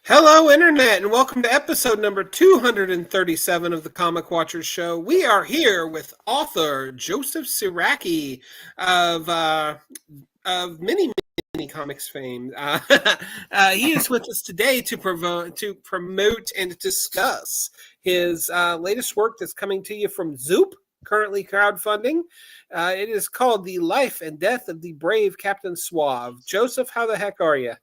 Hello, Internet, and welcome to episode number 237 of the Comic Watchers Show. We are here with author Joseph Sieracki of, of many comics fame. He is with us today to promote and discuss his latest work that's coming to you from Zoop, currently crowdfunding. It is called The Life and Death of the Brave Captain Suave. Joseph, how the heck are you?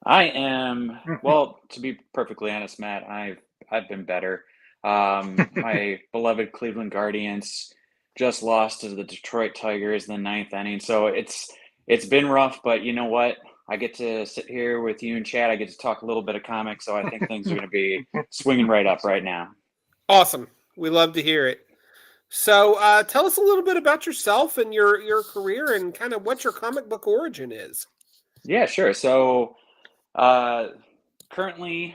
I am, well, to be perfectly honest, Matt, I've been better. My beloved Cleveland Guardians just lost to the Detroit Tigers in the ninth inning, so it's been rough, but you know what? I get to sit here with you and Chad. I get to talk a little bit of comics, so I think things are going to be swinging right up right now. Awesome. We love to hear it. So tell us a little bit about yourself and your career and kind of what your comic book origin is. Yeah, sure. So uh, currently,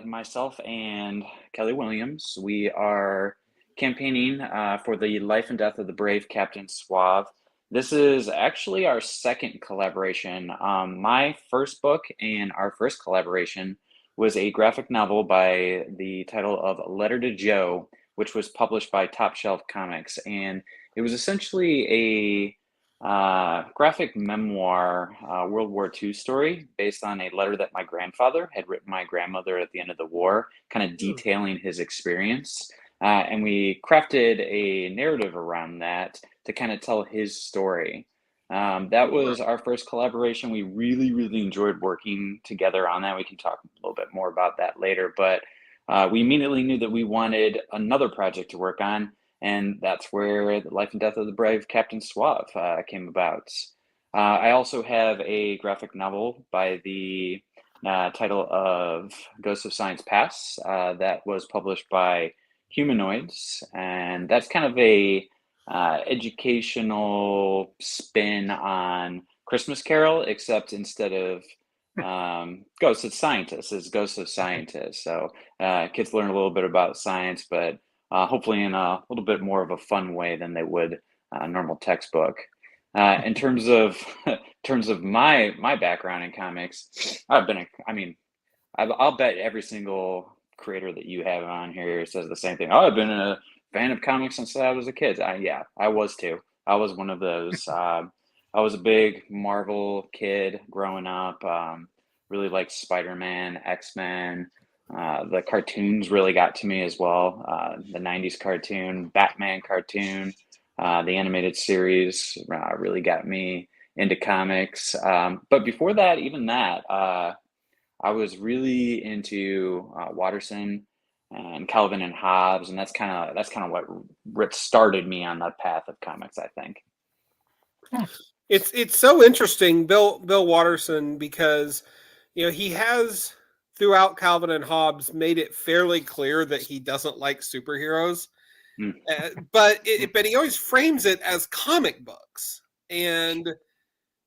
myself and Kelly Williams, we are campaigning for the life and death of the brave Captain Suave. This is actually our second collaboration. My first book and our first collaboration was a graphic novel by the title of Letter to Joe, which was published by Top Shelf Comics. And it was essentially a graphic memoir, World War II story based on a letter that my grandfather had written my grandmother at the end of the war, kind of detailing his experience. And we crafted a narrative around that to kind of tell his story. That was our first collaboration. We really enjoyed working together on that. We can talk a little bit more about that later, but we immediately knew that we wanted another project to work on, and that's where the life and death of the brave Captain Suave came about. I also have a graphic novel by the title of Ghosts of Science Past that was published by Humanoids, and that's kind of a educational spin on Christmas Carol, except instead of ghosts, it's scientists. It's Ghosts of Scientists. So kids learn a little bit about science, but hopefully in a little bit more of a fun way than they would a normal textbook. In terms of terms of my background in comics, I'll bet every single creator that you have on here says the same thing. Oh, I've been a fan of comics since I was a kid. Yeah, I was too. I was one of those. I was a big Marvel kid growing up. Really liked Spider-Man, X-Men. The cartoons really got to me as well. The 90s cartoon, Batman cartoon, the animated series really got me into comics. But before that, even that, I was really into Watterson and Calvin and Hobbes, and that's kind of what started me on that path of comics, I think. It's so interesting, Bill Watterson, because he has throughout Calvin and Hobbes made it fairly clear that he doesn't like superheroes, Mm. but he always frames it as comic books, and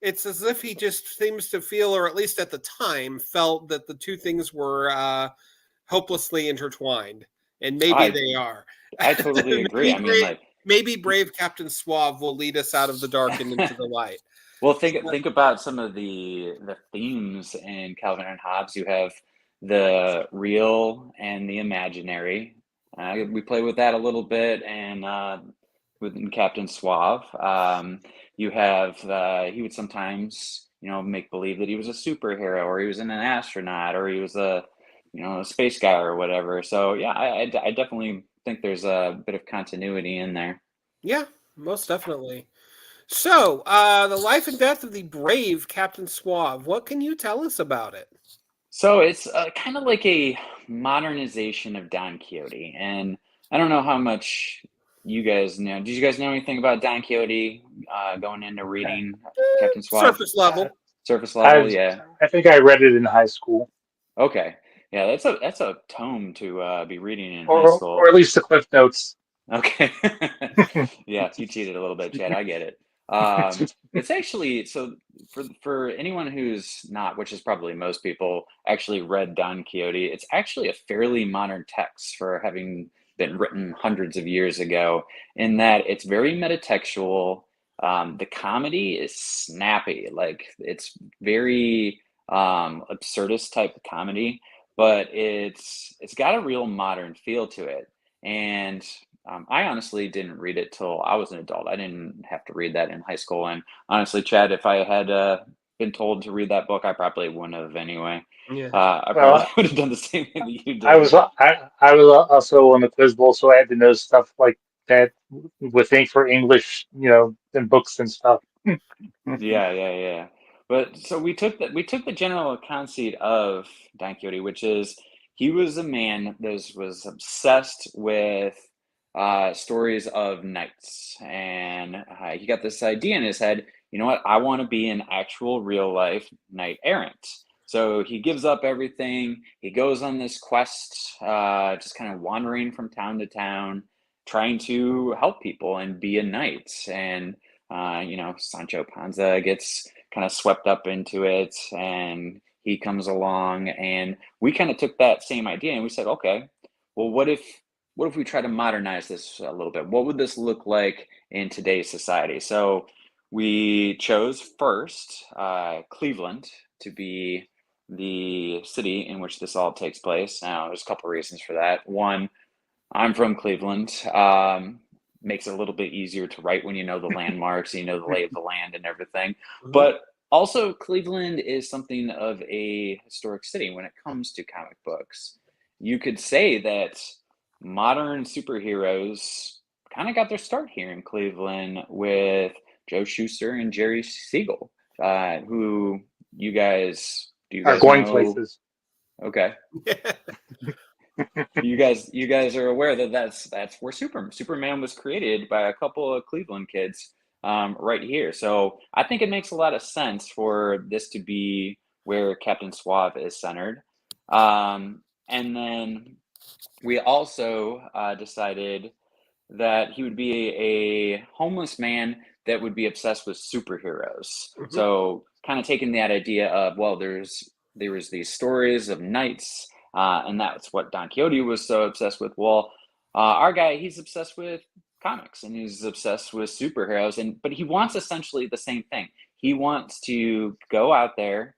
it's as if he just seems to feel, or at least at the time, felt that the two things were hopelessly intertwined, and maybe I they are. I totally agree. I mean, like, Maybe brave Captain Suave will lead us out of the dark and into the light. well, think about some of the themes in Calvin and Hobbes. You have the real and the imaginary. We play with that a little bit, and with Captain Suave, you have he would sometimes make believe that he was a superhero, or he was an astronaut, or he was a space guy or whatever. So yeah, I definitely think there's a bit of continuity in there. Yeah, most definitely. So, the life and death of the brave Captain Suave. What can you tell us about it? So it's kind of like a modernization of Don Quixote, and I don't know how much you guys know. Did you guys know anything about Don Quixote going into reading Captain Suave? Surface level. Surface I level, yeah. I think I read it in high school, Okay, yeah, that's a tome to be reading in high or school. at least the Cliff Notes. Okay. Yeah, you cheated a little bit, Chad. I get it. It's actually so for anyone who's not, which is probably most people, actually read Don Quixote. It's actually a fairly modern text for having been written hundreds of years ago, in that it's very metatextual. The comedy is snappy, like it's very absurdist type of comedy, but it's got a real modern feel to it. And I honestly didn't read it till I was an adult. I didn't have to read that in high school. And honestly, Chad, if I had been told to read that book, I probably wouldn't have anyway. Yeah. I probably Well, would have done the same thing that you I did. was I was also on the quiz bowl, so I had to know stuff like that with ink for English, and books and stuff. Yeah, yeah, yeah. But so we took the general conceit of Don Quixote, which is he was a man that was obsessed with stories of knights, and he got this idea in his head. You know what? I want to be an actual real life knight errant. So he gives up everything. He goes on this quest, just kind of wandering from town to town, trying to help people and be a knight. And Sancho Panza gets kind of swept up into it, and he comes along, and we kind of took that same idea and we said, okay, well, what if we try to modernize this a little bit? What would this look like in today's society? So we chose first Cleveland to be the city in which this all takes place. Now, there's a couple of reasons for that. One, I'm from Cleveland. Makes it a little bit easier to write when you know the landmarks, you know the lay of the land and everything. Mhm. But also, Cleveland is something of a historic city when it comes to comic books. You could say that modern superheroes kind of got their start here in Cleveland with Joe Shuster and Jerry Siegel, who do you Are guys going know? places. Okay. You guys are aware that that's where Superman was created by a couple of Cleveland kids, right here. So I think it makes a lot of sense for this to be where Captain Suave is centered. And then we also decided that he would be a homeless man that would be obsessed with superheroes. Mhm. So kind of taking that idea of, well, there was these stories of knights, and that's what Don Quixote was so obsessed with. Well, our guy, he's obsessed with comics and he's obsessed with superheroes, but he wants essentially the same thing. He wants to go out there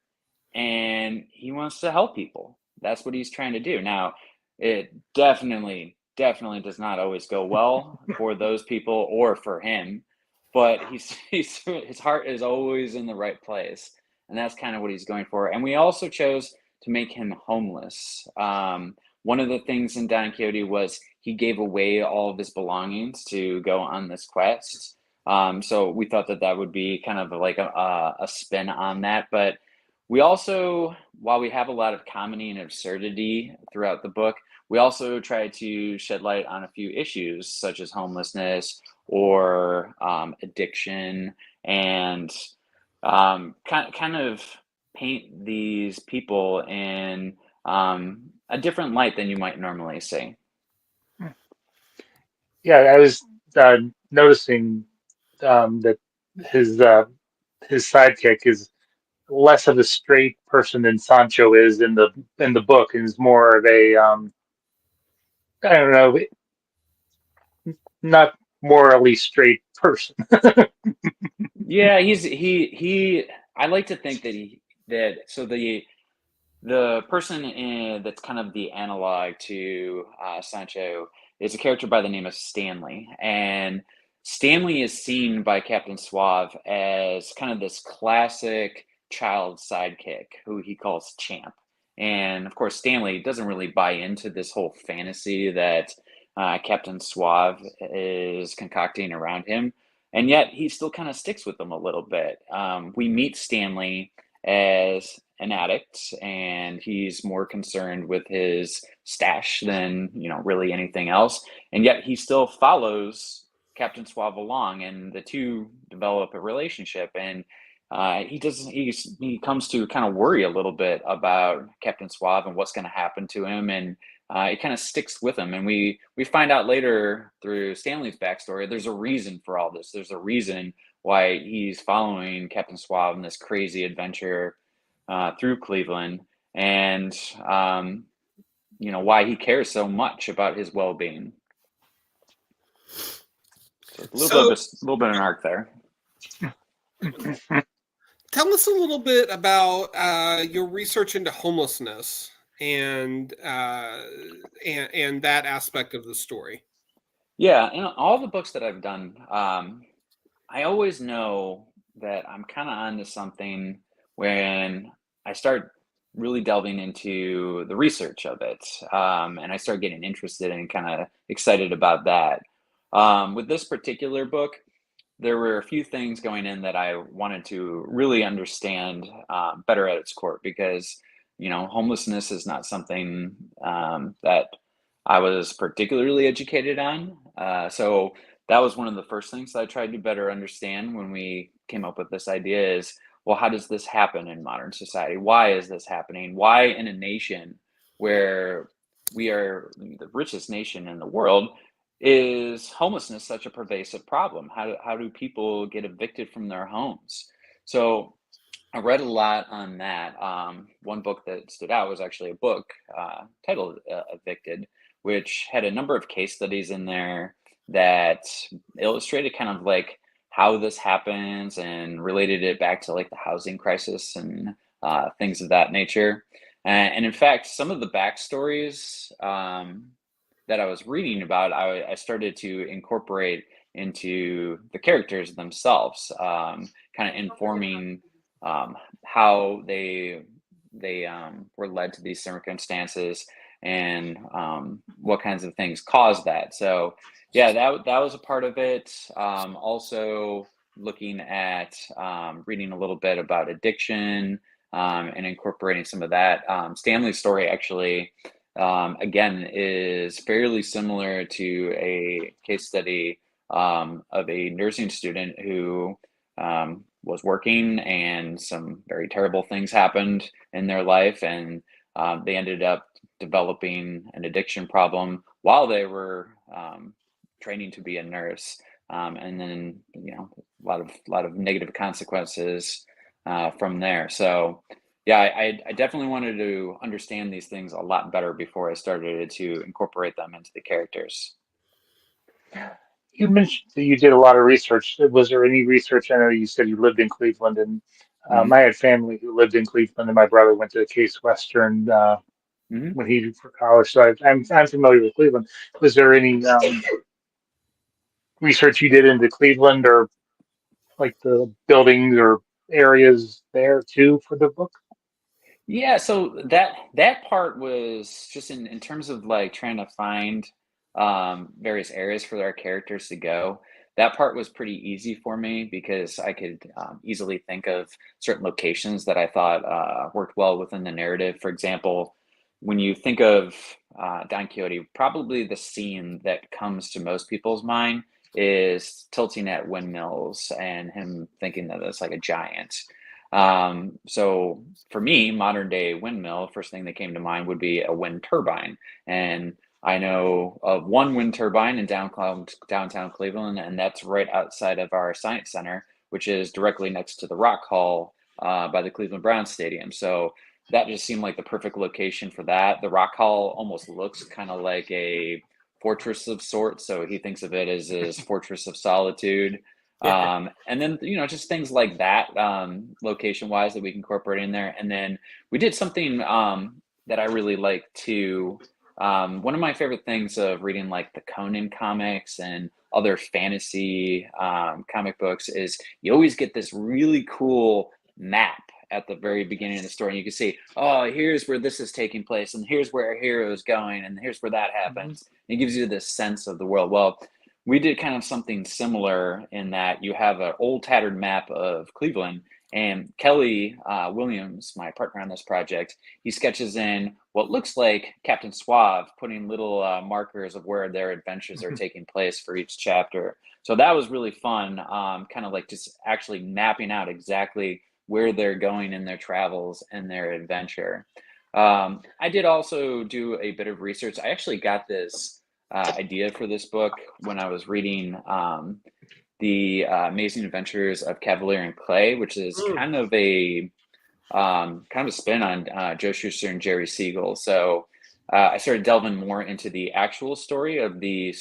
and he wants to help people. That's what he's trying to do. Now, it definitely does not always go well for those people or for him, but his heart is always in the right place, and that's kind of what he's going for. And we also chose to make him homeless. One of the things in Don Quixote was he gave away all of his belongings to go on this quest. So we thought that would be kind of like a spin on that, but we also, while we have a lot of comedy and absurdity throughout the book, we also try to shed light on a few issues such as homelessness or addiction, and kind of paint these people in a different light than you might normally see. Yeah, I was noticing that his uh, his sidekick is less of a straight person than Sancho is in the book, and is more of a I don't know, not morally straight person. Yeah, he. I like to think that the person that's kind of the analog to Sancho is a character by the name of Stanley. And Stanley is seen by Captain Suave as kind of this classic child sidekick who he calls Champ. And of course, Stanley doesn't really buy into this whole fantasy that Captain Suave is concocting around him. And yet he still kind of sticks with them a little bit. We meet Stanley as an addict, and he's more concerned with his stash than really anything else, and yet he still follows Captain Suave along, and the two develop a relationship. And he comes to kind of worry a little bit about Captain Suave and what's going to happen to him, and it kind of sticks with him. And we find out later through Stanley's backstory, there's a reason for all this. There's a reason why he's following Captain Suave in this crazy adventure through Cleveland, and why he cares so much about his well-being. So a little bit of an arc there. tell us a little bit about your research into homelessness and that aspect of the story. Yeah, in all the books that I've done, I always know that I'm kind of onto something when I start really delving into the research of it, and I start getting interested and kind of excited about that. With this particular book, there were a few things going in that I wanted to really understand better at its core because, homelessness is not something that I was particularly educated on. So that was one of the first things that I tried to better understand when we came up with this idea is, well, how does this happen in modern society? Why is this happening? Why in a nation where we are the richest nation in the world, is homelessness such a pervasive problem? How do people get evicted from their homes? So I read a lot on that. One book that stood out was actually a book titled Evicted, which had a number of case studies in there that illustrated kind of like how this happens and related it back to like the housing crisis and things of that nature. And in fact, some of the backstories that I was reading about, I started to incorporate into the characters themselves, kind of informing how they were led to these circumstances and what kinds of things caused that. So yeah, that was a part of it. Also looking at reading a little bit about addiction and incorporating some of that. Stanley's story actually again is fairly similar to a case study of a nursing student who was working and some very terrible things happened in their life, and they ended up developing an addiction problem while they were training to be a nurse, and then a lot of negative consequences from there. So yeah, I definitely wanted to understand these things a lot better before I started to incorporate them into the characters. You mentioned that you did a lot of research. Was there any research? I know you said you lived in Cleveland, and Hmm. I had family who lived in Cleveland, and my brother went to Case Western Hmm. when he for college. So I'm familiar with Cleveland. Was there any research you did into Cleveland or like the buildings or areas there too for the book? Yeah, so that part was just in terms of like trying to find various areas for our characters to go. That part was pretty easy for me because I could easily think of certain locations that I thought worked well within the narrative. For example, when you think of Don Quixote, probably the scene that comes to most people's mind is tilting at windmills and him thinking that it's like a giant. So for me, modern day windmill, first thing that came to mind would be a wind turbine. And I know of one wind turbine in downtown Cleveland, and that's right outside of our science center, which is directly next to the Rock Hall by the Cleveland Browns Stadium. So that just seemed like the perfect location for that. The Rock Hall almost looks kind of like a fortress of sorts. So he thinks of it as his fortress of solitude. Yeah. And then, just things like that, location wise that we can incorporate in there. And then we did something that I really like too. One of my favorite things of reading like the Conan comics and other fantasy comic books is you always get this really cool map at the very beginning of the story. And you can see, oh, here's where this is taking place, and here's where our hero is going, and here's where that Mhm. happens. And it gives you this sense of the world. Well, we did kind of something similar in that you have an old tattered map of Cleveland, and Kelly Williams, my partner on this project, he sketches in what looks like Captain Suave putting little markers of where their adventures are taking place for each chapter. So that was really fun, kind of like just actually mapping out exactly where they're going in their travels and their adventure. I did also do a bit of research. I actually got this idea for this book when I was reading the Amazing Adventures of Cavalier and Clay, which is Mm. kind of a spin on Joe Shuster and Jerry Siegel. So I started delving more into the actual story of the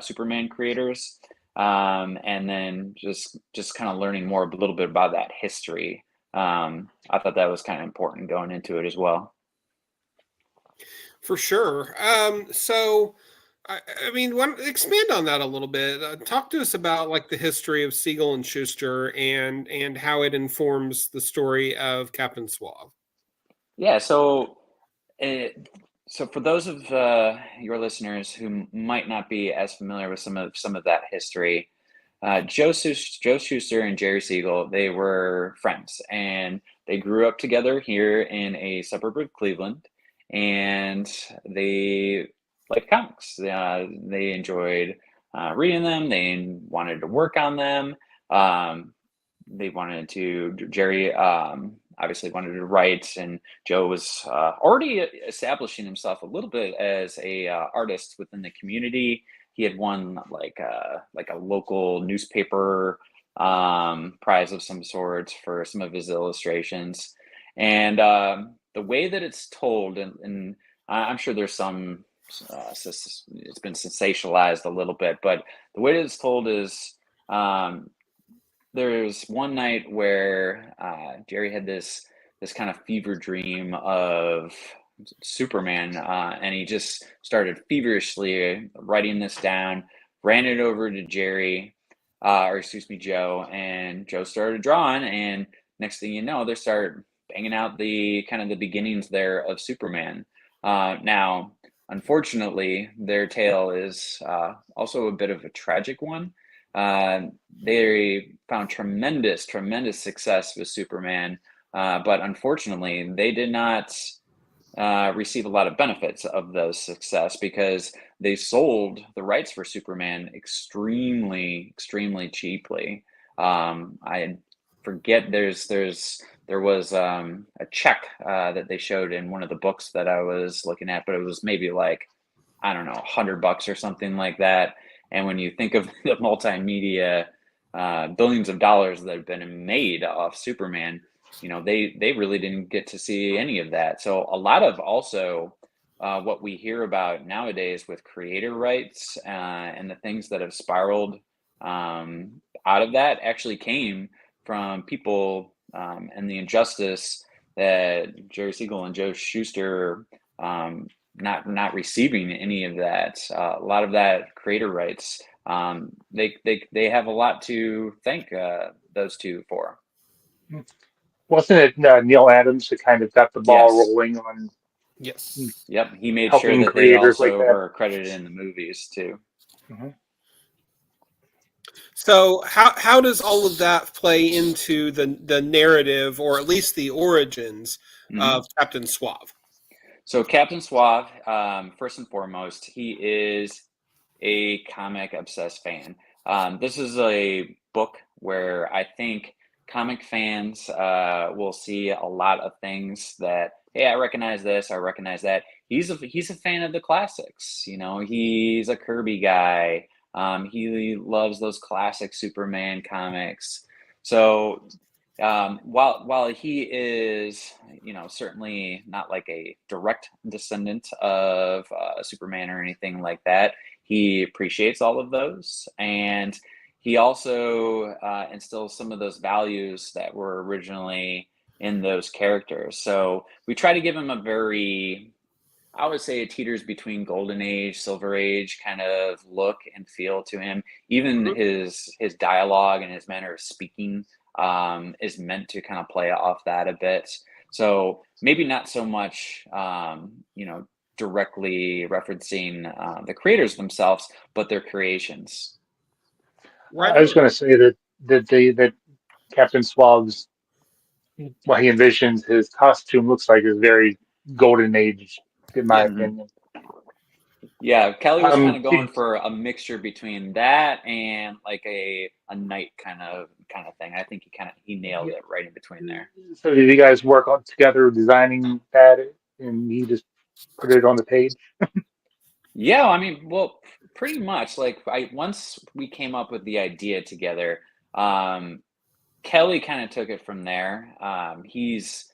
Superman creators, and then just kind of learning more a little bit about that history. I thought that was kind of important going into it as well. For sure. So, I mean, expand on that a little bit. Talk to us about like the history of Siegel and Schuster and how it informs the story of Captain Suave. Yeah, so for those of your listeners who might not be as familiar with some of that history, Joe Schuster and Jerry Siegel, they were friends, and they grew up together here in a suburb of Cleveland, and they liked comics. They enjoyed reading them. They wanted to work on them. Um, Jerry obviously wanted to write, and Joe was already establishing himself a little bit as a artist within the community. He had won like a local newspaper prize of some sort for some of his illustrations, and the way that it's told, and I'm sure there's some it's been sensationalized a little bit, but the way that it's told is there's one night where Jerry had this kind of fever dream of Superman, and he just started feverishly writing this down, ran it over to or excuse me, Joe, and Joe started drawing, and next thing you know, they started banging out the kind of the beginnings there of Superman. Now, unfortunately, their tale is also a bit of a tragic one. They found tremendous success with Superman, but unfortunately, they did not receive a lot of benefits of those success because they sold the rights for Superman extremely cheaply. I forget there was a check that they showed in one of the books that I was looking at, but it was maybe like, I don't know, $100 or something like that. And when you think of the multimedia billions of dollars that have been made off Superman, they really didn't get to see any of that. So a lot of also what we hear about nowadays with creator rights and the things that have spiraled out of that actually came from people and the injustice that Jerry Siegel and Joe Schuster not receiving any of that. A lot of that creator rights, they have a lot to thank those two for. Wasn't it Neil Adams that kind of got the ball Yes. rolling on Yes. Yep. He made sure helping that they creators like also that? were credited in the movies too. Mhm. So how does all of that play into the narrative, or at least the origins Mhm. of Captain Suave? So Captain Suave, first and foremost, he is a comic obsessed fan. This is a book where I think comic fans will see a lot of things that, hey, I recognize this, I recognize that. He's a fan of the classics. He's a Kirby guy. He loves those classic Superman comics. So while he is, certainly not like a direct descendant of Superman or anything like that, he appreciates all of those, and he also instills some of those values that were originally in those characters. So we try to give him a very, I would say, it teeters between golden age, silver age kind of look and feel to him. Even Mhm. his dialogue and his manner of speaking is meant to kind of play off that a bit. So maybe not so much, directly referencing the creators themselves, but their creations. Right I was on. going to say that Captain Suave's what he envisions his costume looks like is very golden age, in my Yeah. Mhm. opinion. Yeah, Kelly was kind of going Did, for a mixture between that and like a knight kind of thing. I think he nailed it right in between there. so did you guys work on together designing that, and he just put it on the page? Yeah, I mean, well, pretty much. Like once we came up with the idea together, um, Kelly kind of took it from there. He's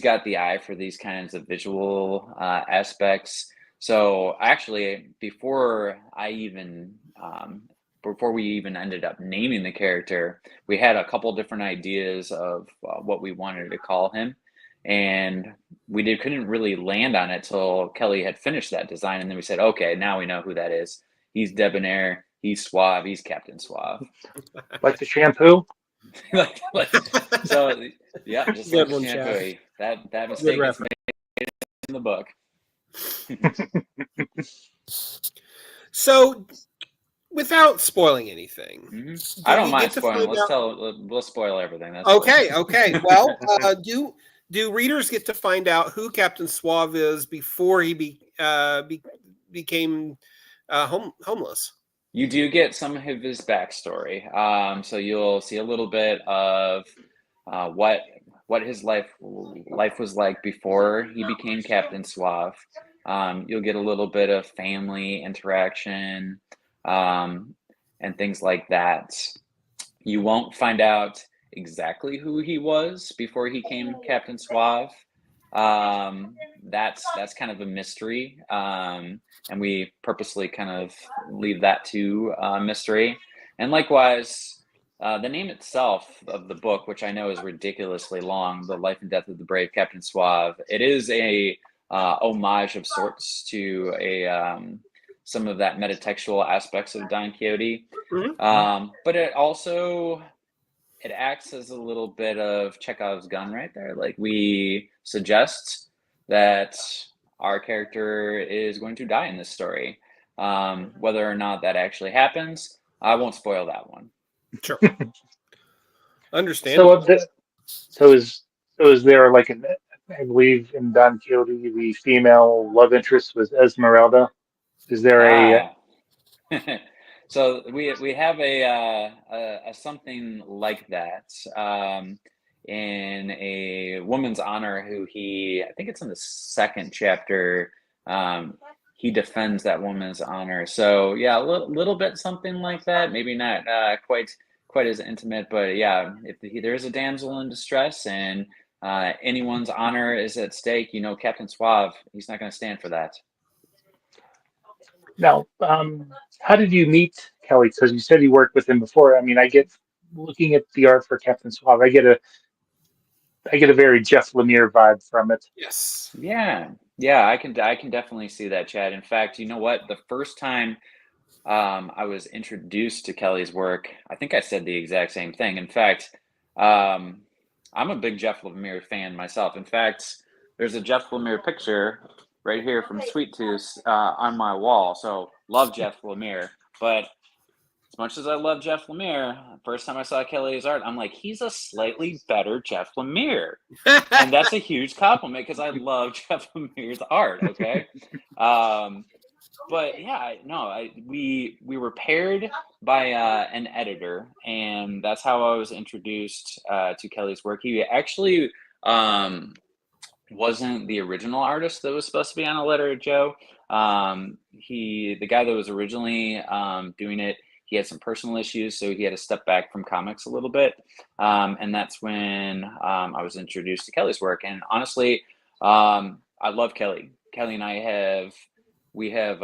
got the eye for these kinds of visual aspects. So actually, before I even before we even ended up naming the character, we had a couple different ideas of what we wanted to call him, and we couldn't really land on it till Kelly had finished that design, and then we said, okay, now we know who that is. He's debonair. He's suave. He's Captain Suave. Like the shampoo. So yeah, just Good like one, shampoo. Chad. That Good mistake is reference. made in the book. So, without spoiling anything, I do don't we mind get to spoiling. find out? We'll spoil everything. That's Okay, cool. okay. Well, do readers get to find out who Captain Suave is before he became homeless? You do get some of his backstory. So you'll see a little bit of what his life was like before he became Captain Suave. You'll get a little bit of family interaction, and things like that. You won't find out exactly who he was before he came Captain Suave. That's kind of a mystery, and we purposely kind of leave that to mystery. And likewise, the name itself of the book, which I know is ridiculously long, "The Life and Death of the Brave Captain Suave," it is a homage of sorts to some of that metatextual aspects of Don Quixote. But it acts as a little bit of Chekhov's gun right there. Like, we suggest that our character is going to die in this story. Whether or not that actually happens, I won't spoil that one. Sure. Understandable. So is there like I believe in Don Quixote the female love interest was Esmeralda. Is there a Ah, so we have a something like that, in a woman's honor, who I think it's in the second chapter. He defends that woman's honor. So yeah, a little bit something like that. Maybe not quite as intimate, but yeah, if there is a damsel in distress and anyone's honor is at stake, Captain Suave, he's not going to stand for that. now? How did you meet Kelly? Because you said you worked with him before. I mean, I get looking at the art for Captain Suave. I get a very Jeff Lemire vibe from it. Yes. Yeah, yeah, I can definitely see that, Chad. In fact, you know what? The first time I was introduced to Kelly's work, I think I said the exact same thing. In fact, um, I'm a big Jeff Lemire fan myself. In fact, there's a Jeff Lemire picture right here from Sweet Tooth on my wall. So love Jeff Lemire, but as much as I love Jeff Lemire, first time I saw Kelly's art, I'm like, he's a slightly better Jeff Lemire. And that's a huge compliment because I love Jeff Lemire's art. Okay. But yeah, no, we were paired by an editor, and that's how I was introduced to Kelly's work. He actually wasn't the original artist that was supposed to be on A Letter to Joe. The guy that was originally doing it, he had some personal issues, so he had to step back from comics a little bit. And that's when I was introduced to Kelly's work. And honestly, I love Kelly. Kelly and we have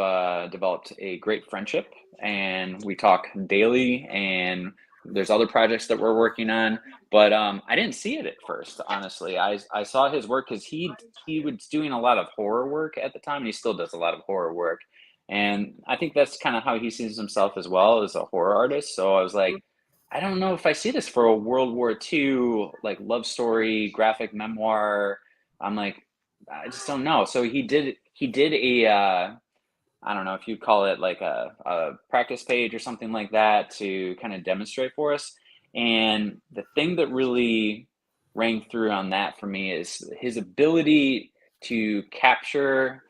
developed a great friendship, and we talk daily, and there's other projects that we're working on, but I didn't see it at first, honestly. I saw his work because he was doing a lot of horror work at the time, and he still does a lot of horror work, and I think that's kind of how he sees himself as well, as a horror artist. So I was like, I don't know if I see this for a World War II like love story graphic memoir. I'm like, I just don't know. So he did a I don't know if you'd call it like a practice page or something like that to kind of demonstrate for us. And the thing that really rang through on that for me is his ability to capture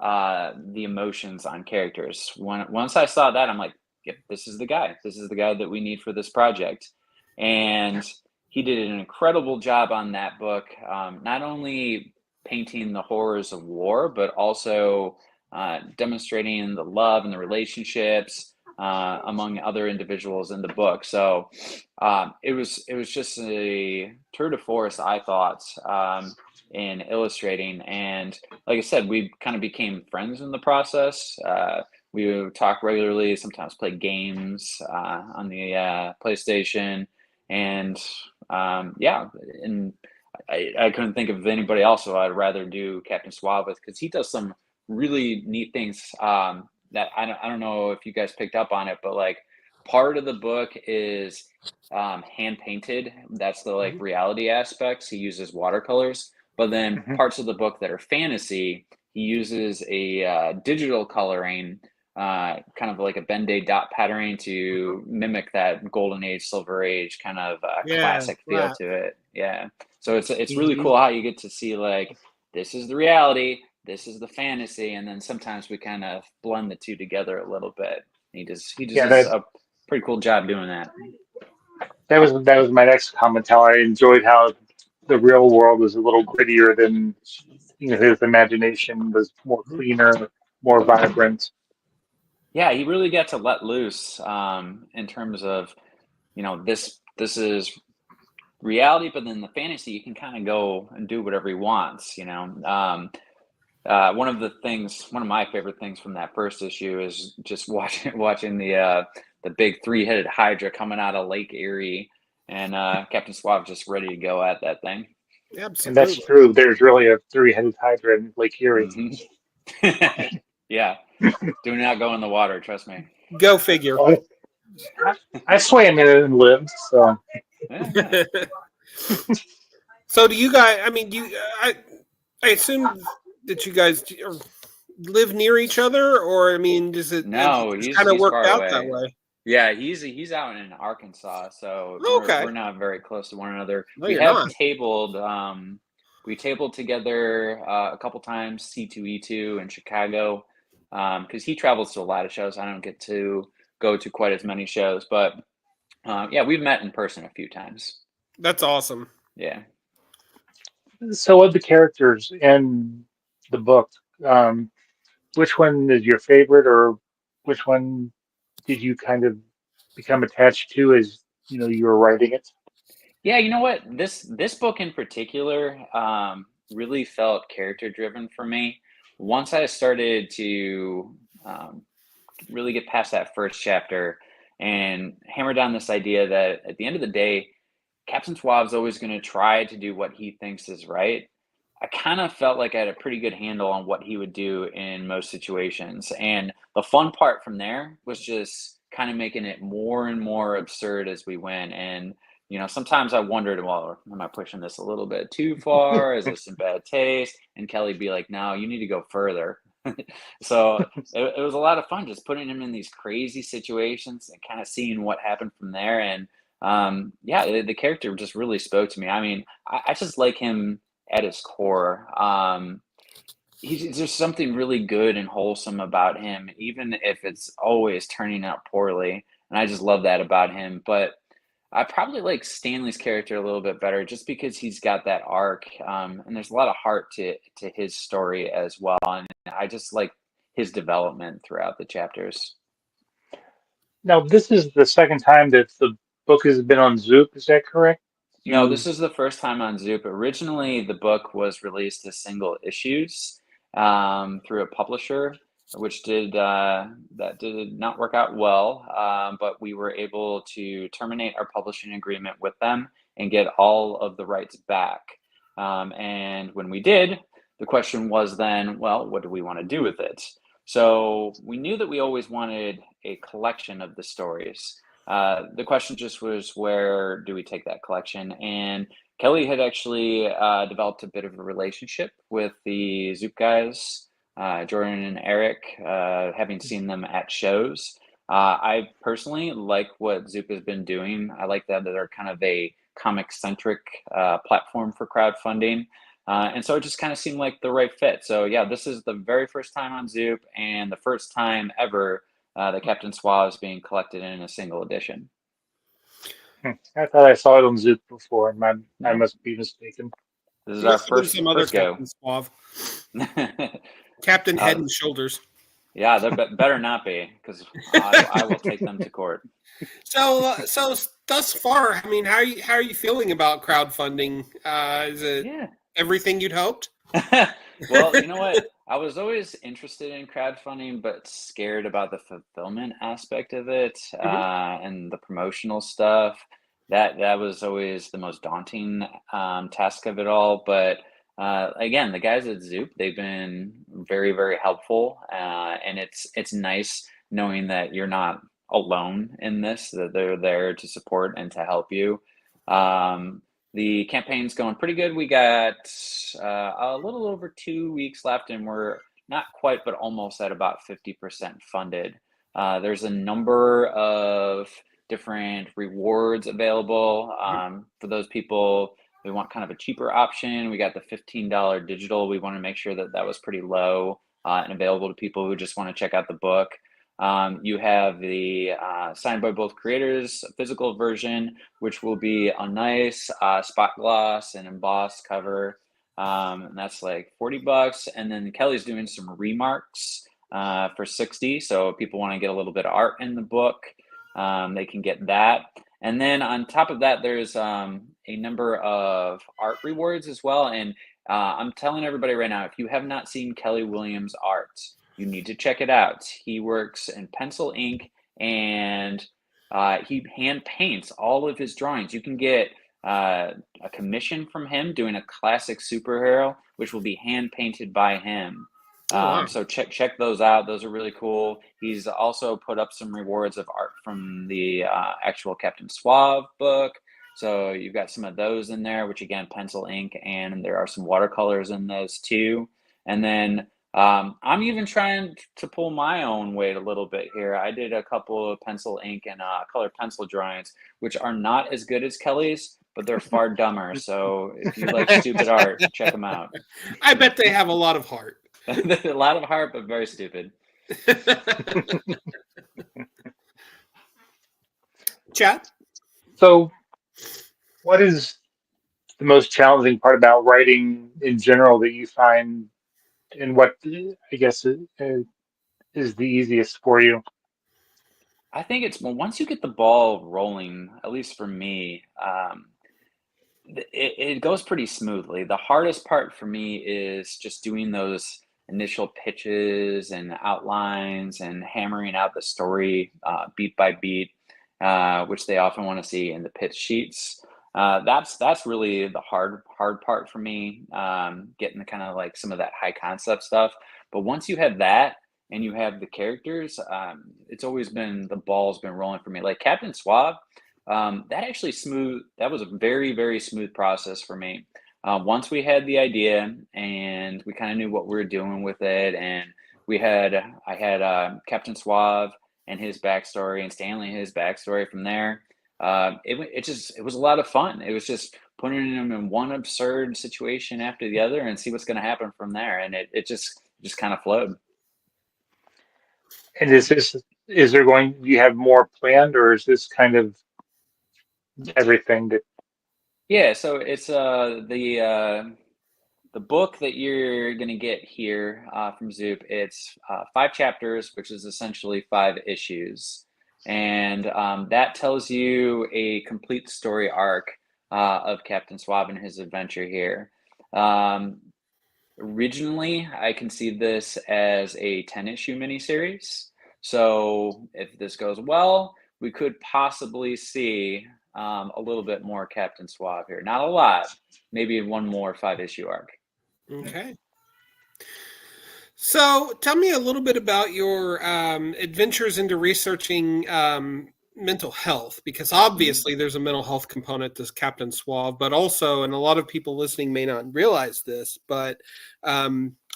the emotions on characters. Once I saw that, I'm like, yep, this is the guy. This is the guy that we need for this project. And he did an incredible job on that book, not only painting the horrors of war, but also demonstrating the love and the relationships among other individuals in the book. So it was just a tour de force, I thought, in illustrating. And like I said, we kind of became friends in the process. we talk regularly, sometimes play games on the PlayStation, and yeah, and I couldn't think of anybody else who I'd rather do Captain Suave with, because he does some really neat things that I don't know if you guys picked up on it, but like part of the book is hand painted. That's the like Mhm. reality aspects. He uses watercolors, but then Mhm. parts of the book that are fantasy, he uses a digital coloring, kind of like a Ben-Day dot patterning to mimic that golden age, silver age kind of Yeah, classic feel right. to it. Yeah, so it's really He- cool how you get to see like this is the reality, this is the fantasy, and then sometimes we kind of blend the two together a little bit. He just yeah, does that a pretty cool job doing that. that was my next comment. How I enjoyed how the real world was a little grittier than his imagination was more Mhm. cleaner, more vibrant. Yeah, he really got to let loose in terms of, this is reality, but then the fantasy, you can kind of go and do whatever he wants. One of my favorite things from that first issue is just watching the big three-headed Hydra coming out of Lake Erie, and Captain Suave just ready to go at that thing. And that's Absolutely. true. There's really a three-headed hydra in Lake Erie. Hmm. Yeah, do not go in the water. Trust me. Go figure. Oh, I swam in it and lived. So Yeah. So do you guys? I mean, I assume that you guys live near each other, or I mean, it No, just he's kind of he's worked far out that away. way? Yeah, he's out in Arkansas, so we're Okay. we're not very close to one another. No, We you're have not. tabled we tabled together a couple times, C2E2 in Chicago, because he travels to a lot of shows. I don't get to go to quite as many shows, but yeah, we've met in person a few times. That's awesome. Yeah. so of the characters in the book, um, which one is your favorite, or which one did you kind of become attached to as you were writing it? Yeah, you know what? This book in particular really felt character driven for me. Once I started to um, really get past that first chapter and hammer down this idea that at the end of the day, Captain Suave's always going to try to do what he thinks is right. I kind of felt like I had a pretty good handle on what he would do in most situations. And the fun part from there was just kind of making it more and more absurd as we went. And, sometimes I wondered, well, am I pushing this a little bit too far? Is this in bad taste? And Kelly'd be like, no, you need to go further. So it was a lot of fun just putting him in these crazy situations and kind of seeing what happened from there. And yeah, the character just really spoke to me. I mean, I just like him at his core. There's something really good and wholesome about him, even if it's always turning out poorly. And I just love that about him. But I probably like Stanley's character a little bit better, just because he's got that arc, and there's a lot of heart to his story as well. And I just like his development throughout the chapters. Now, this is the second time that the book has been on Zoop. Is that correct? No, You this is the first time on Zoop. Originally, the book was released as single issues through a publisher, which that did not work out well. But we were able to terminate our publishing agreement with them and get all of the rights back. And when we did, the question was then, well, what do we want to do with it? So we knew that we always wanted a collection of the stories. The question just was, where do we take that collection? And Kelly had actually developed a bit of a relationship with the Zoop guys, Jordan and Eric, having seen them at shows. I personally like what Zoop has been doing. I like that they're kind of a comic centric platform for crowdfunding. And so it just kind of seemed like the right fit. So, yeah, this is the very first time on Zoop and the first time ever the Captain Suave is being collected in a single edition. I thought I saw it on Zoop before, and I No, must be mistaken. this is our Must have been first some other first go. Captain Suave. Captain Head uh, and Shoulders. yeah, there better not be, because I will take them to court. So thus far, I mean, how are you feeling about crowdfunding? Is it Yeah. everything you'd hoped? Well, you know what? I was always interested in crowdfunding, but scared about the fulfillment aspect of it, Mhm. and the promotional stuff. That was always the most daunting task of it all. But again, the guys at Zoop, they've been very, very helpful, and it's nice knowing that you're not alone in this, that they're there to support and to help you. Um, the campaign's going pretty good. We got a little over 2 weeks left, and we're not quite, but almost at about 50% funded. There's a number of different rewards available Mhm. for those people who want kind of a cheaper option. We got the $15 digital. We want to make sure that that was pretty low and available to people who just want to check out the book. You have the signed by both creators physical version, which will be a nice spot gloss and embossed cover. And that's like $40. And then Kelly's doing some remarks for 60. So if people want to get a little bit of art in the book, they can get that. And then on top of that, there's a number of art rewards as well. And I'm telling everybody right now, if you have not seen Kelly Williams' art, you need to check it out. He works in pencil ink, and he hand paints all of his drawings. You can get a commission from him doing a classic superhero, which will be hand painted by him. Oh, wow. So check those out. Those are really cool. He's also put up some rewards of art from the actual Captain Suave book. So you've got some of those in there, which again, pencil ink, and there are some watercolors in those too. And then I'm even trying to pull my own weight a little bit here. I did a couple of pencil ink and colored pencil drawings, which are not as good as Kelly's, but they're far dumber. So if you like stupid art, check them out. I bet they have a lot of heart. A lot of heart, but very stupid. Chat? So, what is the most challenging part about writing in general that you find, and what I guess is the easiest for you? I think it's well, once you get the ball rolling, at least for me, it goes pretty smoothly. The hardest part for me is just doing those initial pitches and outlines and hammering out the story beat by beat, which they often want to see in the pitch sheets. That's really the hard part for me, getting the kind of like some of that high concept stuff. But once you have that and you have the characters, it's always been the ball's been rolling for me. Like Captain Suave, that actually smooth. That was a very, very smooth process for me. Once we had the idea and we kind of knew what we were doing with it, and I had Captain Suave and his backstory, and Stanley his backstory. From there, it was a lot of fun. It was just putting him in one absurd situation after the other and see what's going to happen from there, and it just kind of flowed. And is there going, do you have more planned, or is this kind of everything that, Yeah, so it's the book that you're going to get here from Zoop. It's 5 chapters, which is essentially 5 issues, and that tells you a complete story arc of Captain Swab and his adventure here. Um, Originally, I conceived this as a 10-issue miniseries. So if this goes well, we could possibly see a little bit more Captain Suave here. Not a lot, maybe one more 5-issue arc. Okay. So tell me a little bit about your adventures into researching mental health, because Mhm. obviously there's a mental health component to Captain Suave, but also, and a lot of people listening may not realize this, but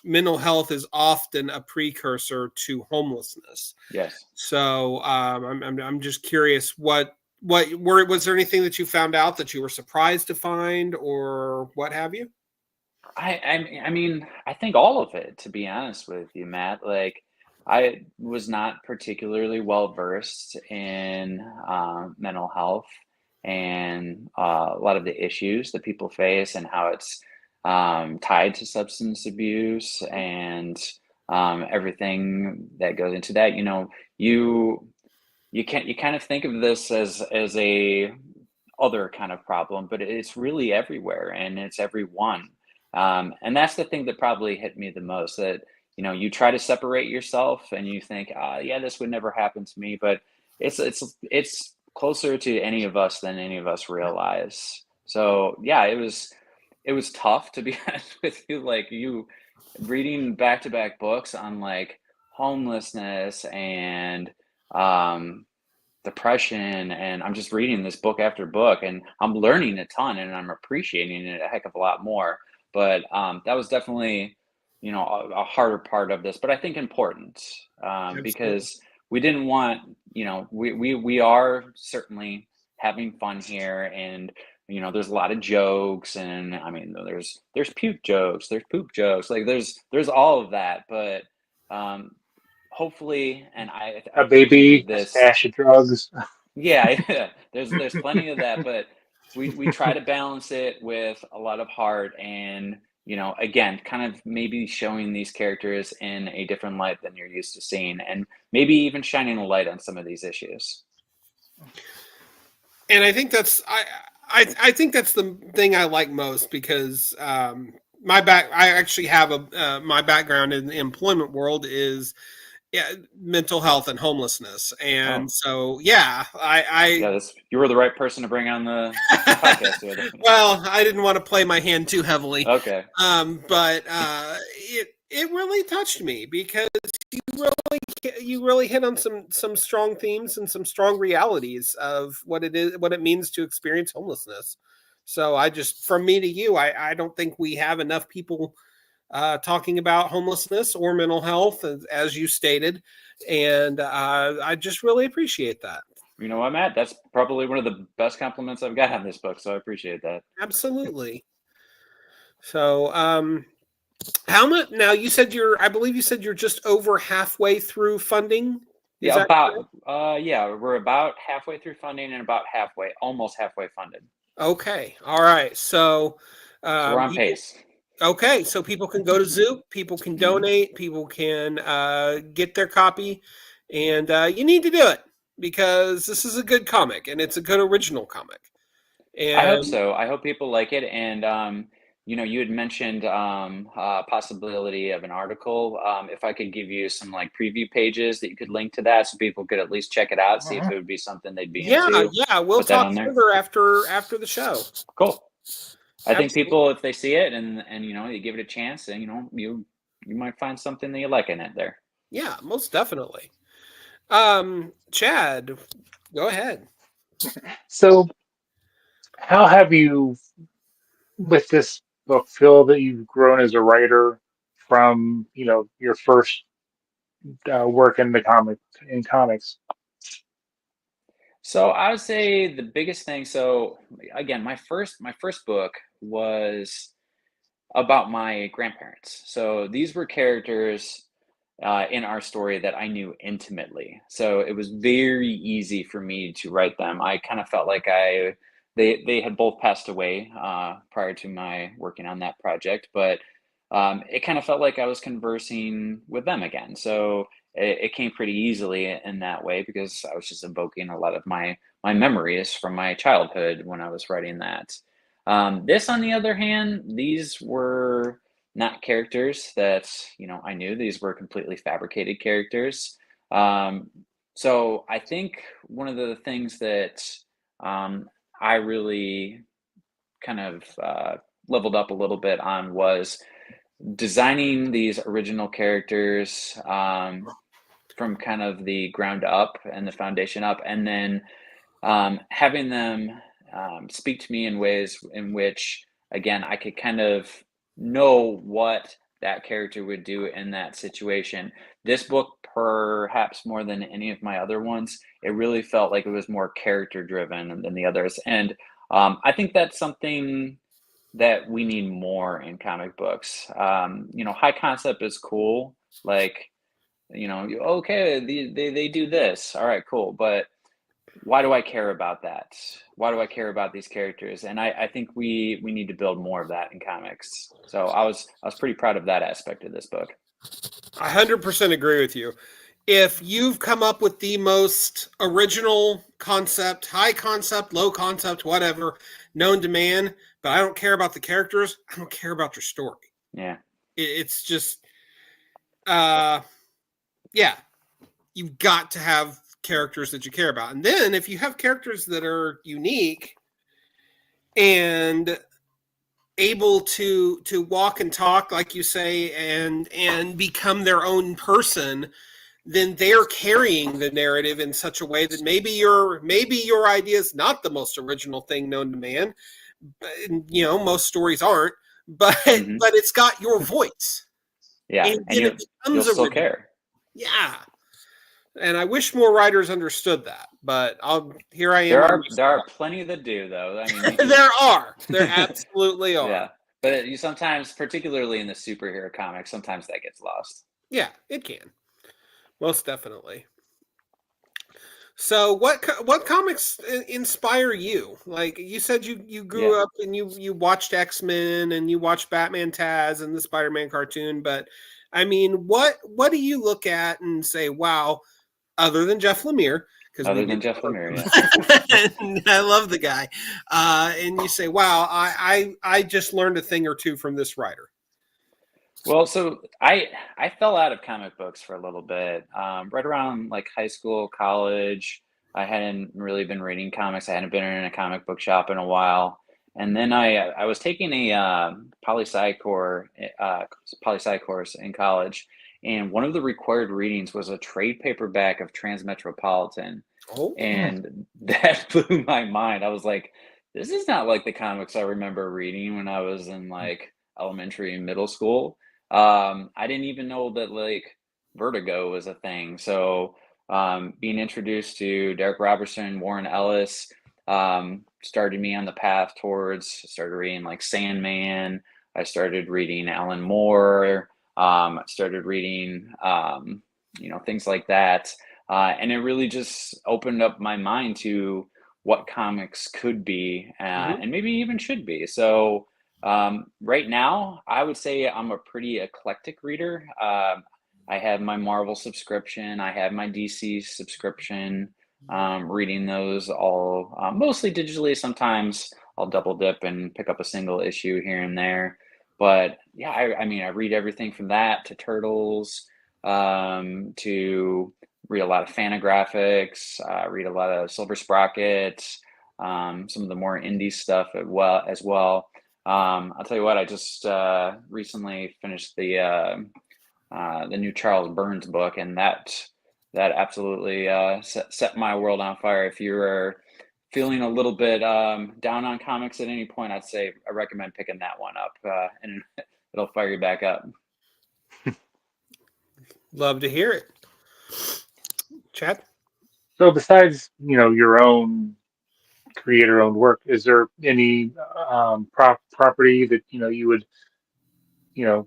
mental health is often a precursor to homelessness. Yes. So I'm just curious, was there anything that you found out that you were surprised to find, or what have you? I mean, I think all of it, to be honest with you, Matt. Like, I was not particularly well versed in mental health and a lot of the issues that people face and how it's tied to substance abuse and everything that goes into that. You you kind of think of this as a other kind of problem, but it's really everywhere and it's everyone. And that's the thing that probably hit me the most, that, you try to separate yourself and you think, yeah, this would never happen to me, but it's closer to any of us than any of us realize. So yeah, it was tough, to be honest with you. Like, you reading back to back books on like homelessness and um depression, and I'm just reading this book after book, and I'm learning a ton, and I'm appreciating it a heck of a lot more. But that was definitely, a harder part of this, but I think important, Absolutely. because we didn't want, we are certainly having fun here, and there's a lot of jokes, and I mean, there's puke jokes, there's poop jokes, like there's all of that, but um, hopefully, and I A truly believe baby, a this. stash of drugs. Yeah, yeah, there's plenty of that, but we try to balance it with a lot of heart, and, again, kind of maybe showing these characters in a different light than you're used to seeing, and maybe even shining a light on some of these issues. And I think I think that's the thing I like most, because I actually have my background in the employment world is, yeah, mental health and homelessness, and Oh, so yeah, yeah, this you were the right person to bring on the podcast here then. well, I didn't want to play my hand too heavily, Okay. but it really touched me, because you really hit on some strong themes and some strong realities of what it means to experience homelessness. So I just, from me to you, I don't think we have enough people talking about homelessness or mental health, as you stated, and I just really appreciate that. You know what, Matt? That's probably one of the best compliments I've got on this book, so I appreciate that. Absolutely. So, how much now? You said I believe you said you're just over halfway through funding. Is Yeah, that correct? yeah, we're about halfway through funding and about almost halfway funded. Okay. All right. So, So we're on you can, pace. okay. So people can go to Zoop. People can Mhm. donate. People can get their copy, and you need to do it, because this is a good comic, and it's a good original comic. I hope And so. I hope people like it. And you had mentioned possibility of an article. If I could give you some like preview pages that you could link to that, so people could at least check it out, see if Uh-huh. it would be something they'd be yeah, into. yeah, we'll Put that talk on there. further after the show. Cool. I think Absolutely. people, if they see it and you give it a chance, and you might find something that you like in it there. Yeah, most definitely. Chad, go ahead. So, how have you, with this book, feel that you've grown as a writer from, your first work in comics? So I would say the biggest thing. So again, my first book was about my grandparents. So these were characters in our story that I knew intimately. So it was very easy for me to write them. I kind of felt like they had both passed away prior to my working on that project, but it kind of felt like I was conversing with them again. So it came pretty easily in that way, because I was just invoking a lot of my memories from my childhood when I was writing that. This, on the other hand, these were not characters that I knew. These were completely fabricated characters. Um, so I think one of the things that I really kind of leveled up a little bit on was designing these original characters, from kind of the ground up and the foundation up, and then having them speak to me in ways in which, again, I could kind of know what that character would do in that situation. This book, perhaps more than any of my other ones, it really felt like it was more character driven than the others. And I think that's something that we need more in comic books. High concept is cool. Like, okay, they do this. All right, cool. But why do I care about that? Why do I care about these characters? And I think we need to build more of that in comics. So I was pretty proud of that aspect of this book. 100% agree with you. If you've come up with the most original concept, high concept, low concept, whatever, known to man, but I don't care about the characters. I don't care about your story. Yeah. It's just, yeah, you've got to have characters that you care about. And then if you have characters that are unique and able to walk and talk, like you say, and become their own person, then they're carrying the narrative in such a way that maybe your idea is not the most original thing known to man. But, you know, most stories aren't, but it's got your voice. Yeah, And and then it you'll becomes still care. Yeah. And I wish more writers understood that, but here I am. There are plenty that do, though. I mean, there absolutely are. Yeah, but you sometimes, particularly in the superhero comics, sometimes that gets lost. Yeah, it can, most definitely. So, what comics inspire you? Like you said, you grew up and you watched X-Men and you watched Batman Taz and the Spider-Man cartoon, but I mean, what do you look at and say, wow? Other than Jeff Lemire, yeah. I love the guy, and you say, "Wow, I just learned a thing or two from this writer." Well, so I fell out of comic books for a little bit, right around like high school, college. I hadn't really been reading comics. I hadn't been in a comic book shop in a while, and then I was taking a poli-sci course in college. And one of the required readings was a trade paperback of Transmetropolitan. Oh. And that blew my mind. I was like, this is not like the comics I remember reading when I was in like elementary and middle school. I didn't even know that like Vertigo was a thing. So being introduced to Derek Robertson, Warren Ellis, started me on the path towards, started reading like Sandman. I started reading Alan Moore. I started reading, things like that. And it really just opened up my mind to what comics could be and maybe even should be. So right now, I would say I'm a pretty eclectic reader. I have my Marvel subscription. I have my DC subscription. Reading those all mostly digitally. Sometimes I'll double dip and pick up a single issue here and there. But yeah, I mean, I read everything from that to Turtles, to read a lot of Fantagraphics, read a lot of Silver Sprocket, some of the more indie stuff as well. I'll tell you what, I just recently finished the new Charles Burns book, and that absolutely set my world on fire. If you're feeling a little bit down on comics at any point, I'd say I recommend picking that one up, and it'll fire you back up. Love to hear it. Chad? So besides, your own creator-owned work, is there any property that, you would, I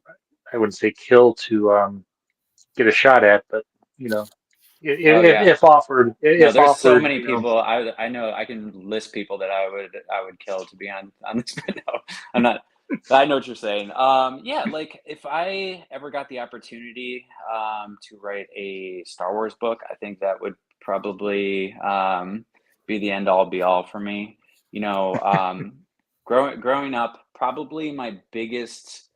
wouldn't say kill to get a shot at, but, if offered, No, there's so many you know. people. I know I can list people that I would kill to be on this. But no, I'm not. I know what you're saying. Yeah, like if I ever got the opportunity to write a Star Wars book, I think that would probably be the end all be all for me. Growing up, probably my biggest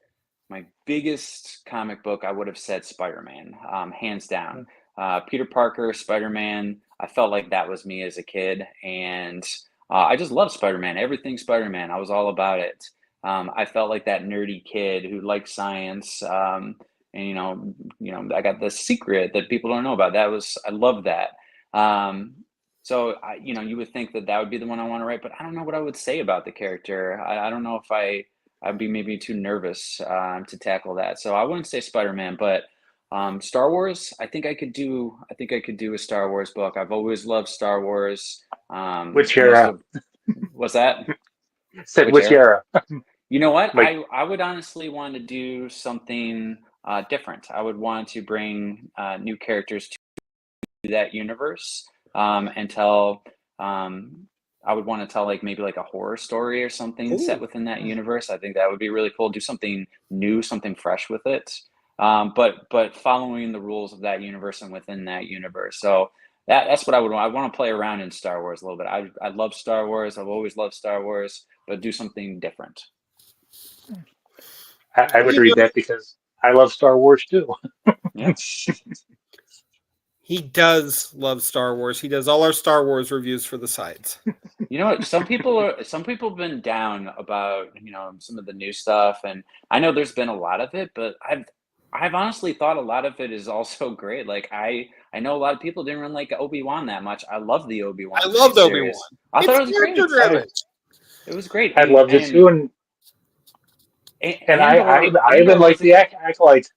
comic book, I would have said Spider-Man, hands down. Peter Parker, Spider-Man, I felt like that was me as a kid. And I just loved Spider-Man, everything Spider-Man. I was all about it. I felt like that nerdy kid who liked science. And, I got the secret that people don't know about. I loved that. So, you would think that would be the one I want to write, but I don't know what I would say about the character. I don't know if I'd be maybe too nervous to tackle that. So I wouldn't say Spider-Man, but Star Wars, I think I could do a Star Wars book. I've always loved Star Wars. Which era? What's that? Said which era? You know what? I would honestly want to do something different. I would want to bring new characters to that universe and tell. I would want to tell like maybe like a horror story or something set within that universe. I think that would be really cool. Do something new, something fresh with it. But following the rules of that universe and within that universe. So that's what I would want. I want to play around in Star Wars a little bit. I love Star Wars. I've always loved Star Wars. but do something different. I would read that because I love Star Wars too. Yeah. He does love Star Wars. He does all our Star Wars reviews for the sites. You know what? Some people have been down about, some of the new stuff, and I know there's been a lot of it, but I've honestly thought a lot of it is also great. Like I know a lot of people didn't really like Obi-Wan that much. I love the Obi-Wan I loved Obi-Wan. series. I thought it was great. character driven. It was great. I loved it too, and I even Andor like was the acolyte.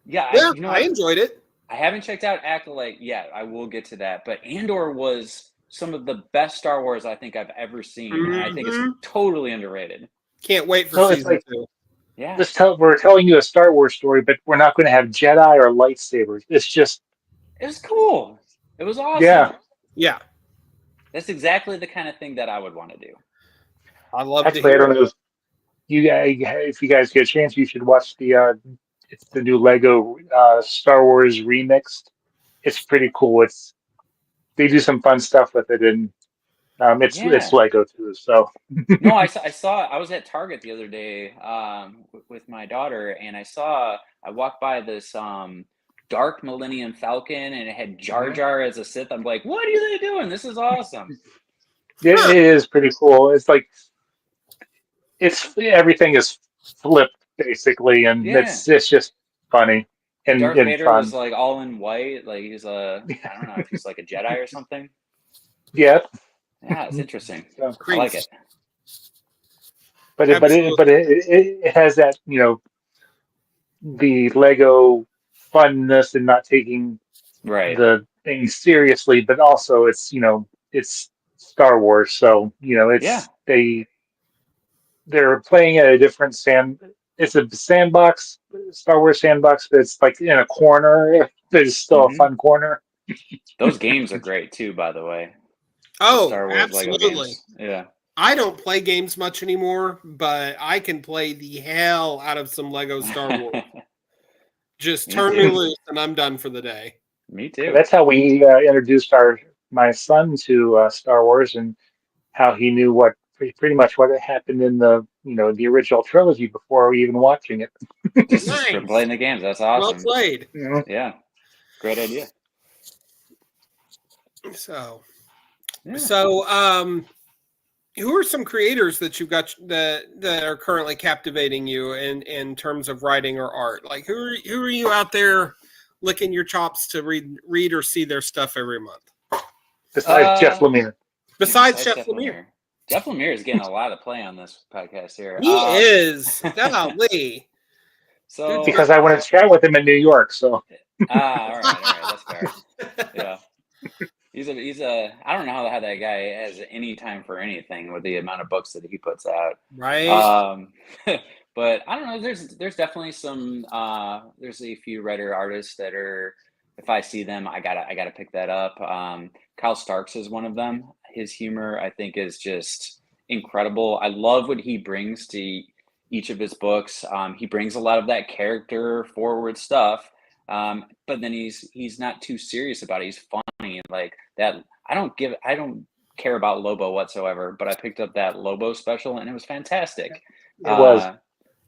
Yeah, you know I what? enjoyed it. I haven't checked out Acolyte yet. I will get to that. But Andor was some of the best Star Wars I think I've ever seen, and I think it's Mhm. totally underrated. Can't wait for So it's season like 2. Yeah, we're telling you a Star Wars story, but we're not going to have Jedi or lightsabers. It's just it was cool. It was awesome. yeah. Yeah, That's exactly the kind of thing that I would want to do. I love to Actually, I hear don't it. know if you guys get a chance, you should watch it's the new Lego Star Wars remixed. It's pretty cool. They do some fun stuff with it, and it's Yeah. Lego too. So No, I was at Target the other day with my daughter, and I walked by this dark Millennium Falcon, and it had Jar Mhm. Jar as a Sith. I'm like, what are they doing? This is awesome. it is pretty cool. It's like everything is flipped basically, and Yeah. it's just funny Darth and Vader was fun. like all in white, like I don't know if he's like a Jedi or something. Yeah. Yeah, it's interesting. So, I like Crazy. it. Absolutely. it has that the Lego funness and not taking Right. the thing seriously, but also it's Star Wars, so Yeah. they're playing at a different it's a sandbox, Star Wars sandbox, but it's like in a corner. There's still a hmm fun corner. Those games are great too, by the way. The Oh, Star Wars Lego absolutely. games. Yeah. I don't play games much anymore, but I can play the hell out of some Lego Star Wars. Just Me turn me too. loose and I'm done for the day. Me too. That's how we introduced my son to Star Wars, and how he knew pretty much what had happened in the original trilogy before even watching it. Just from Nice. playing the games. That's Well awesome. played. Mhm. Yeah. Great idea. So, Yeah. who are some creators that you've got that are currently captivating you in terms of writing or art? Like who are you out there licking your chops to read or see their stuff every month? Besides Jeff Uh, Lemire, Besides besides Chef Jeff Lemire. Lemire. Jeff Lemire is getting a lot of play on this podcast here. He is. Golly. Good So because I went to chat with him in New York, so all right, that's fair. Yeah. He's a I don't know how that guy has any time for anything with the amount of books that he puts out. Right. Um, but I don't know. There's definitely there's a few writer artists that are, if I see them, I gotta pick that up. Kyle Starks is one of them. His humor I think is just incredible. I love what he brings to each of his books. He brings a lot of that character forward stuff. But then he's not too serious about it. He's funny like that. I don't care about Lobo whatsoever, but I picked up that Lobo special and it was fantastic. it was.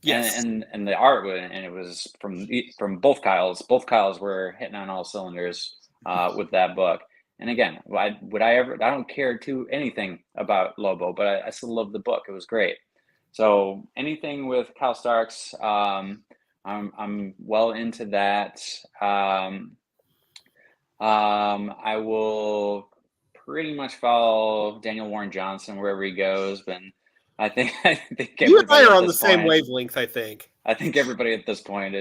Yes. And the art and it was from both Kyles. Both Kyles were hitting on all cylinders with that book. And again, I don't care to anything about Lobo, but I still love the book. It was great. So anything with Kyle Starks, I'm well into that. I will pretty much follow Daniel Warren Johnson wherever he goes, but I think You and I everybody are at on the this same point, wavelength, I think. I think everybody at this point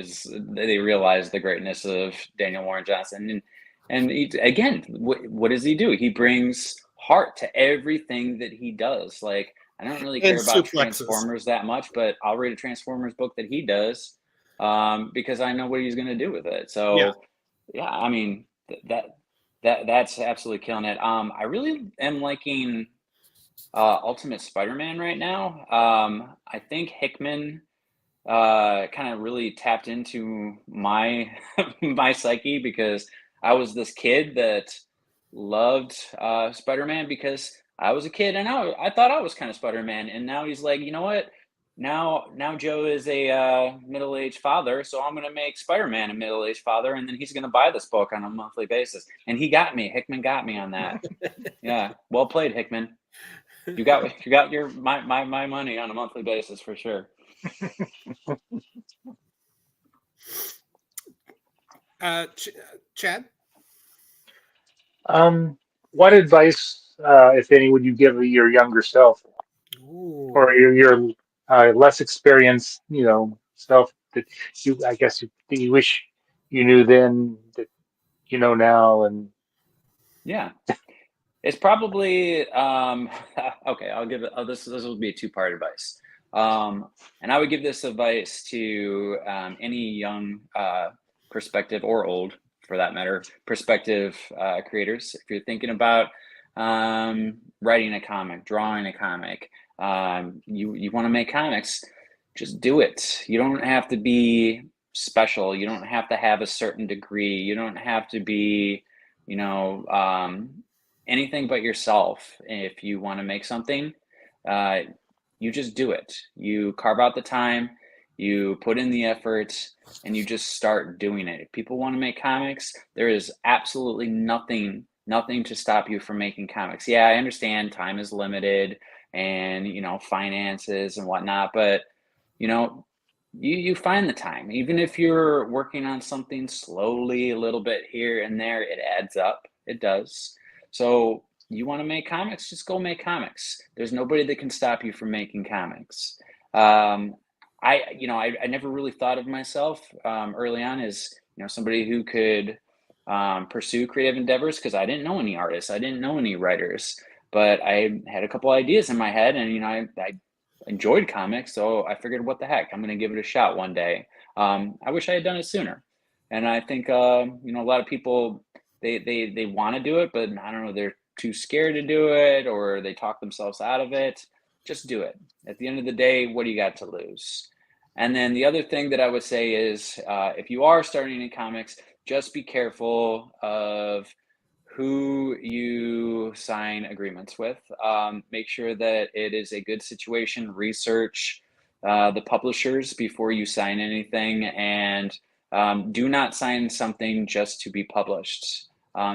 they realize the greatness of Daniel Warren Johnson, and again, what does he do? He brings heart to everything that he does. Like I don't really And care about suplexes. Transformers that much, but I'll read a Transformers book that he does because I know what he's going to do with it. So yeah, I mean that's absolutely killing it. I really am liking Ultimate Spider-Man right now. I think Hickman kind of really tapped into my my psyche because I was this kid that loved Spider-Man because I was a kid and I thought I was kind of Spider-Man, and now he's like, you know what? Now Joe is a middle-aged father, so I'm gonna make Spider-Man a middle-aged father, and then he's gonna buy this book on a monthly basis. And he got me. Hickman got me on that. Yeah, well played, Hickman. You got your my money on a monthly basis for sure. Chad? What advice, if any, would you give your younger self, or Ooh. your less experienced, self that I guess that you wish you knew then that you know now, and Yeah. It's probably okay. I'll give it. This will be a two-part advice, and I would give this advice to any young, prospective or old, for that matter, prospective creators. If you're thinking about writing a comic, drawing a comic, you want to make comics, just do it. You don't have to be special. You don't have to have a certain degree. You don't have to be, you know. Anything but yourself. If you want to make something, uh, you just do it. You carve out the time, you put in the effort, and you just start doing it. If people want to make comics, there is absolutely nothing to stop you from making comics. Yeah, I understand time is limited and finances and whatnot, but you know you find the time. Even if you're working on something slowly, a little bit here and there, it adds up. It does. So you want to make comics, just go make comics. There's nobody that can stop you from making comics. um, I never really thought of myself early on as somebody who could pursue creative endeavors, because I didn't know any artists, I didn't know any writers, but I had a couple ideas in my head, and I enjoyed comics, so I figured, what the heck, I'm going to give it a shot one day. I wish I had done it sooner, and I think a lot of people, they want to do it, but I don't know, they're too scared to do it, or they talk themselves out of it. Just do it. At the end of the day, what do you got to lose? And then the other thing that I would say is, if you are starting in comics, just be careful of who you sign agreements with. Make sure that it is a good situation. Research the publishers before you sign anything, and do not sign something just to be published.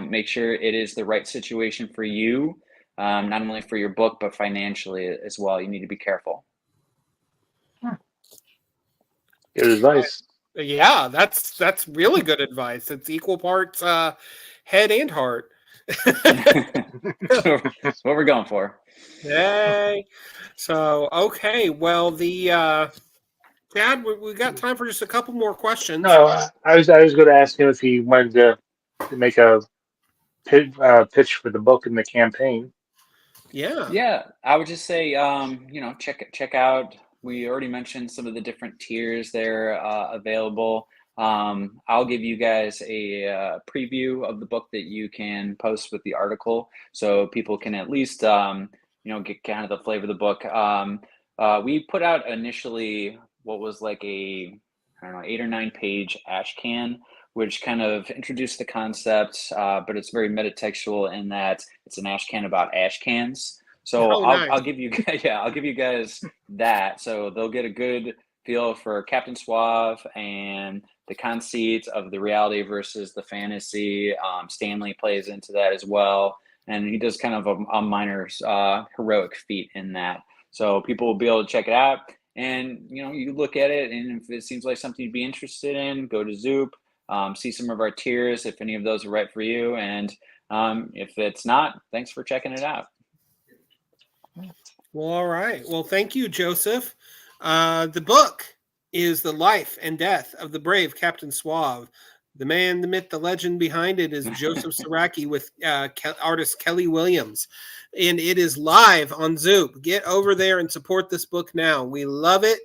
Make sure it is the right situation for you, not only for your book, but financially as well. You need to be careful. good advice. Yeah, that's really good advice. It's equal parts head and heart. That's what we're going for. Hey. So, okay. Well, Chad, we got time for just a couple more questions. No, I was going to ask him if he wanted to make a pitch for the book and the campaign. Yeah. Yeah, I would just say, check out. We already mentioned some of the different tiers there available. I'll give you guys a preview of the book that you can post with the article, so people can at least get kind of the flavor of the book. We put out initially what was like a, I don't know, 8 or 9 page ash can, which kind of introduced the concept, but it's very metatextual in that it's an ash can about ash cans. So Oh, nice. I'll give you yeah, I'll give you guys that, so they'll get a good feel for Captain Suave and the conceit of the reality versus the fantasy. Stanley plays into that as well, and he does kind of a minor heroic feat in that. So people will be able to check it out, and you look at it, and if it seems like something you'd be interested in, go to Zoop, see some of our tiers if any of those are right for you, and if it's not, thanks for checking it out. Well, all right. Well, thank you, Joseph. The book is The Life and Death of the Brave Captain Suave. The man, the myth, the legend behind it is Joseph Sieracki with artist Kelly Williams. And it is live on Zoop. Get over there and support this book now. We love it.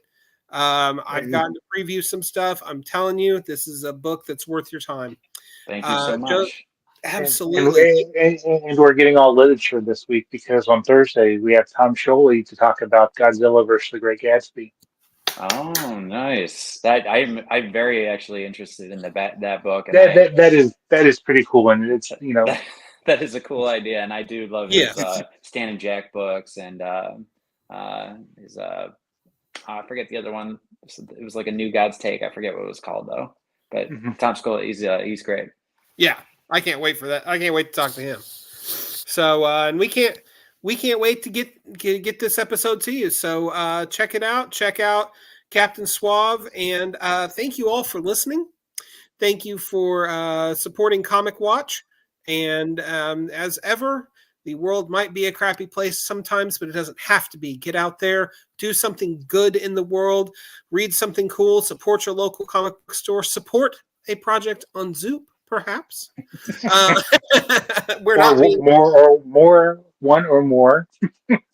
I've gotten to preview some stuff. I'm telling you, this is a book that's worth your time. Thank you so much. Absolutely. And we're getting all literature this week because on Thursday we have Tom Scholey to talk about Godzilla versus the Great Gatsby. Oh, nice. That I'm very actually interested in that book, and That is pretty cool, and it's That is a cool idea, and I do love Yeah. his Stan and Jack books, and his I forget the other one. It was like a New God's Take. I forget what it was called though. But Tom Scola, he's great. Yeah, I can't wait for that. I can't wait to talk to him. So, and we can't wait to get this episode to you. So, check it out. Check out Captain Suave, and thank you all for listening. Thank you for supporting Comic Watch. And as ever, the world might be a crappy place sometimes, but it doesn't have to be. Get out there, do something good in the world, read something cool, support your local comic book store, support a project on Zoop, perhaps. We're or not being more, one or more.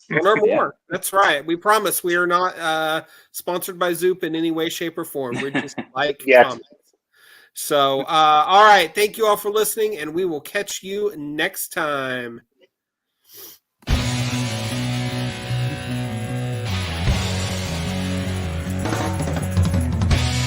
one or more. Yeah. That's right. We promise we are not sponsored by Zoop in any way, shape, or form. We're just like comics. So, all right. Thank you all for listening, and we will catch you next time.